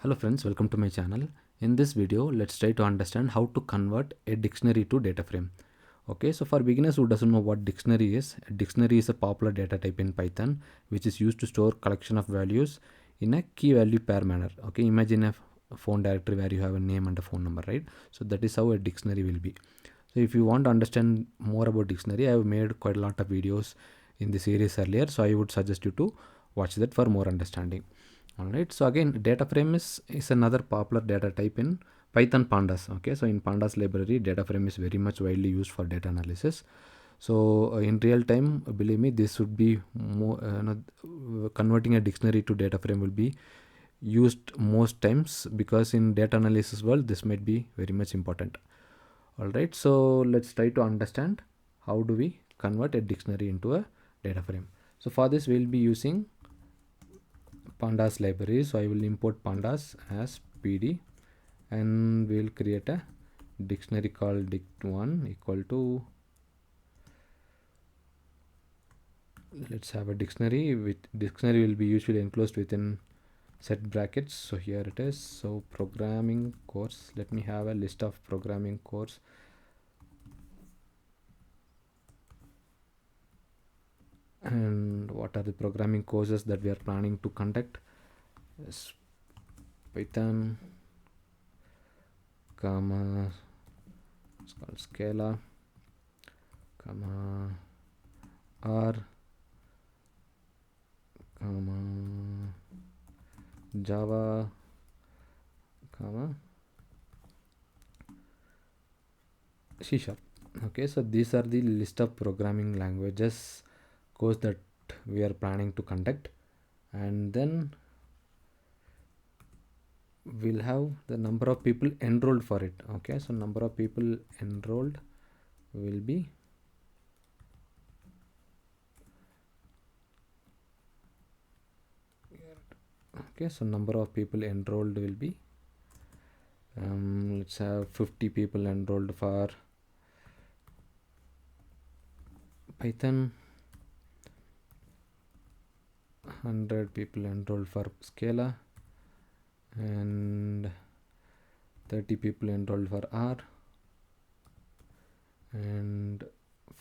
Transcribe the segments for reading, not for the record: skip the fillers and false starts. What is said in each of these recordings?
Hello friends, welcome to my channel. In this video, let's try to understand how to convert a dictionary to data frame. Okay, so for beginners who doesn't know what dictionary is, a dictionary is a popular data type in Python which is used to store collection of values in a key value pair manner. Okay, imagine a phone directory where you have a name and a phone number, right? So that is how a dictionary will be. So if you want to understand more about dictionary, I have made quite a lot of videos in the series earlier, so I would suggest you to watch that for more understanding. Alright, so again, data frame is another popular data type in Python pandas. Okay, so in pandas library, data frame is very much widely used for data analysis. So in real time, believe me, this would be more converting a dictionary to data frame will be used most times, because in data analysis world this might be very much important. Alright, so let's try to understand how do we convert a dictionary into a data frame. So for this we'll be using pandas library. So I will import pandas as pd and we'll create a dictionary called dict1 equal to, let's have a dictionary. With dictionary will be usually enclosed within set brackets. So here it is. So programming course, let me have a list of programming course. And what are the programming courses that we are planning to conduct? Yes, Python, comma, it's called Scala, comma, R, comma, Java, comma, C#. Okay, so these are the list of programming languages course that we are planning to conduct, and then we'll have the number of people enrolled for it. Okay, so number of people enrolled will be okay, so number of people enrolled will be let's have 50 people enrolled for Python, 100 people enrolled for Scala, and 30 people enrolled for R, and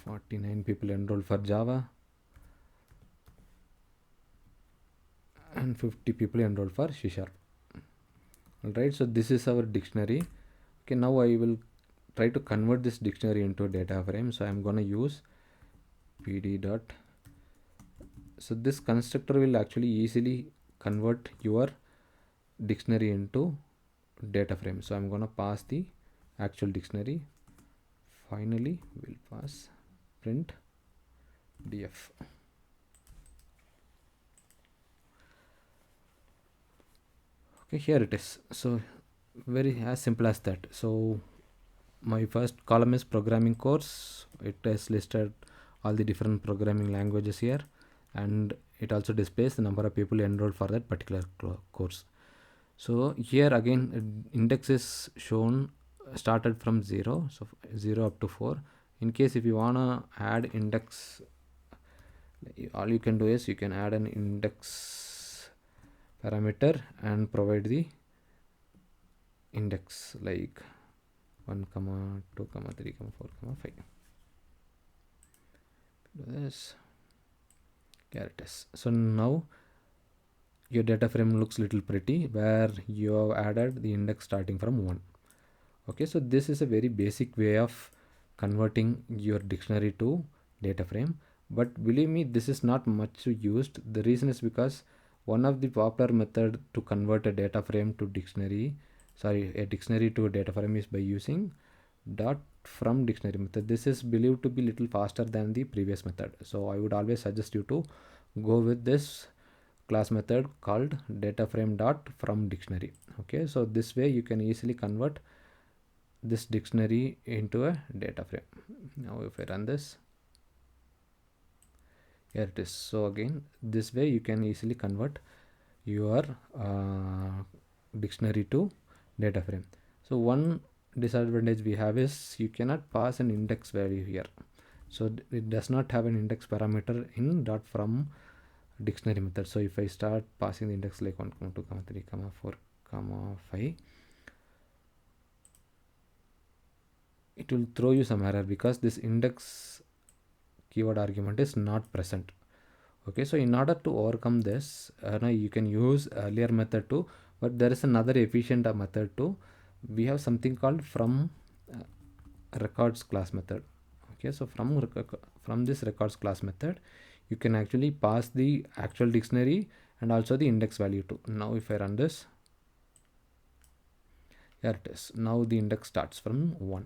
49 people enrolled for Java, and 50 people enrolled for C#. Alright, so this is our dictionary. Okay, now I will try to convert this dictionary into a data frame. So I'm gonna use pd dot. So this constructor will actually easily convert your dictionary into data frame. So I'm gonna pass the actual dictionary. Finally, we'll pass print df. Okay, here it is. So very as simple as that. So my first column is programming course. It has listed all the different programming languages here, and it also displays the number of people enrolled for that particular course. So here again, index is shown started from 0, so 0 up to 4. In case if you wanna add index, all you can do is you can add an index parameter and provide the index like 1, 2, 3, 4, 5. Do this. Here it is. So now your data frame looks little pretty, where you have added the index starting from 1. Okay, so this is a very basic way of converting your dictionary to data frame, but believe me, this is not much used. The reason is because one of the popular method to convert a data frame to dictionary, a dictionary to a data frame, is by using dot from dictionary method. This is believed to be little faster than the previous method, so I would always suggest you to go with this class method called DataFrame dot from dictionary. Okay, so this way you can easily convert this dictionary into a data frame. Now if I run this, here it is. So again, this way you can easily convert your dictionary to data frame. So one disadvantage we have is you cannot pass an index value here. So it does not have an index parameter in dot from dictionary method. So if I start passing the index like 1, 2, 3, 4, comma 5, it will throw you some error because this index keyword argument is not present. Okay, so in order to overcome this, now you can use earlier method too, but there is another efficient method too. We have something called from records class method. Okay, so from this records class method, you can actually pass the actual dictionary and also the index value too. Now if I run this, here it is. Now the index starts from 1.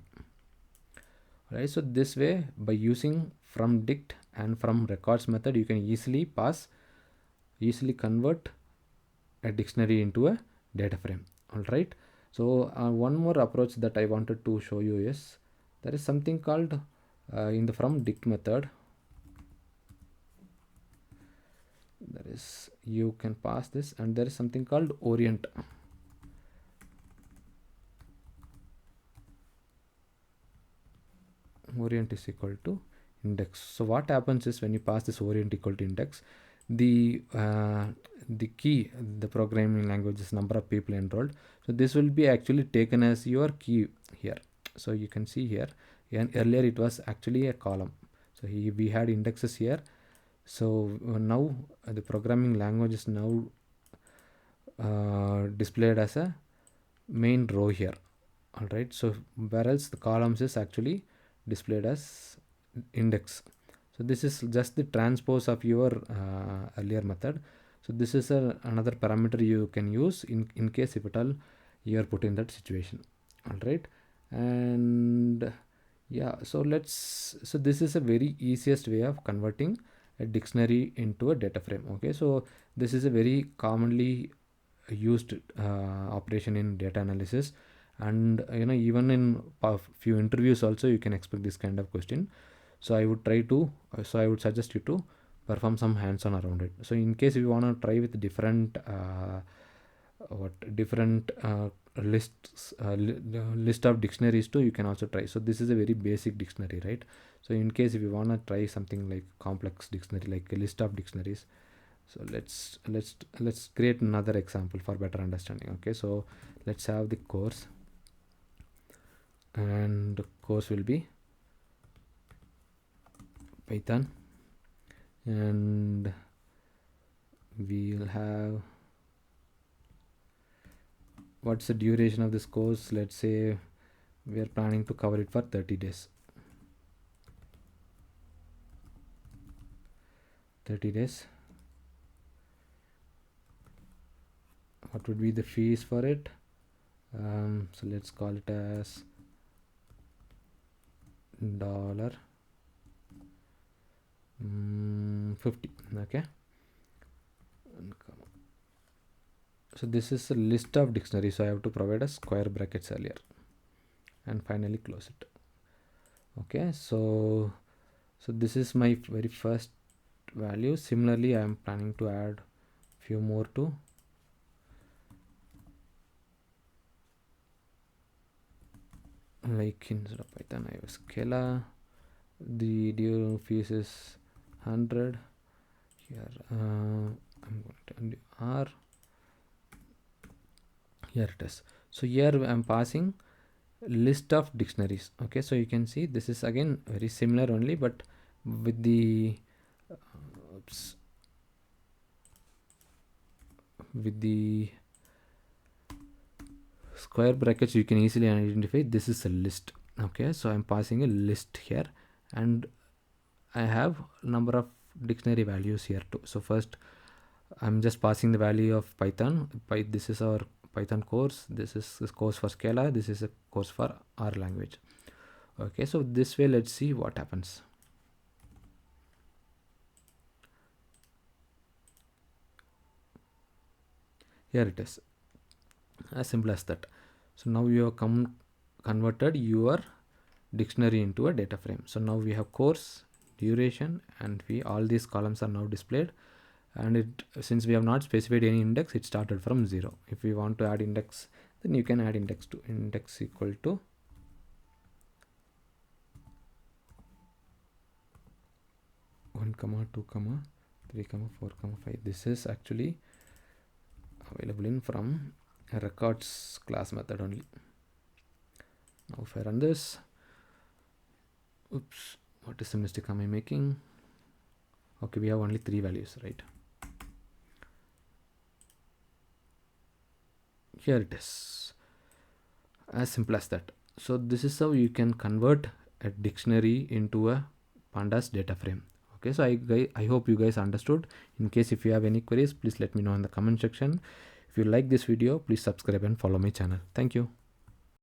Right, so this way, by using from dict and from records method, you can easily convert a dictionary into a data frame. All right, so one more approach that I wanted to show you is there is something called in the from dict method, there is, you can pass this, and there is something called orient. Orient is equal to index. So what happens is when you pass this orient equal to index, the key, the programming language is number of people enrolled, so this will be actually taken as your key here. So you can see here, and earlier it was actually a column, so we had indexes here. So now the programming language is now displayed as a main row here. All right, so whereas the columns is actually displayed as index. So this is just the transpose of your earlier method. So this is another parameter you can use in case if at all you are put in that situation. All right, and yeah, so this is a very easiest way of converting a dictionary into a data frame. Okay, so this is a very commonly used operation in data analysis, and even in few interviews also you can expect this kind of question. So I would suggest you to perform some hands-on around it. So in case you want to try with different list of dictionaries too, you can also try. So this is a very basic dictionary, right? So in case if you want to try something like complex dictionary, like a list of dictionaries, so let's create another example for better understanding. Okay, so let's have the course, and the course will be Python, and we'll have, what's the duration of this course? Let's say we are planning to cover it for 30 days. 30 days. What would be the fees for it? So let's call it as $50. Okay, so this is a list of dictionaries, so I have to provide a square brackets earlier and finally close it. Okay, so this is my very first value. Similarly, I am planning to add few more too. Like instead of Python, I have 𝔻𝕚. The due fees is 100. Here I'm going to R. Here it is. So here I'm passing list of dictionaries. Okay, so you can see this is again very similar only, but with the square brackets, you can easily identify this is a list. Okay, so I'm passing a list here, and I have number of dictionary values here too. So first I'm just passing the value of Python. This is our Python course, this is this course for 𝔻𝕚, this is a course for R language. Okay, so this way let's see what happens. Here it is, as simple as that. So now you have converted your dictionary into a data frame. So now we have course, duration, and all these columns are now displayed, and since we have not specified any index, it started from 0. If we want to add index, then you can add index to index equal to 1, 2, 3, 4, 5. This is actually available in from a records class method only. Now if I run this, oops, what is the mistake am I making? Okay, we have only 3 values, right? Here it is, as simple as that. So this is how you can convert a dictionary into a pandas data frame. Okay, so I hope you guys understood. In case if you have any queries, please let me know in the comment section. If you like this video, please subscribe and follow my channel. Thank you.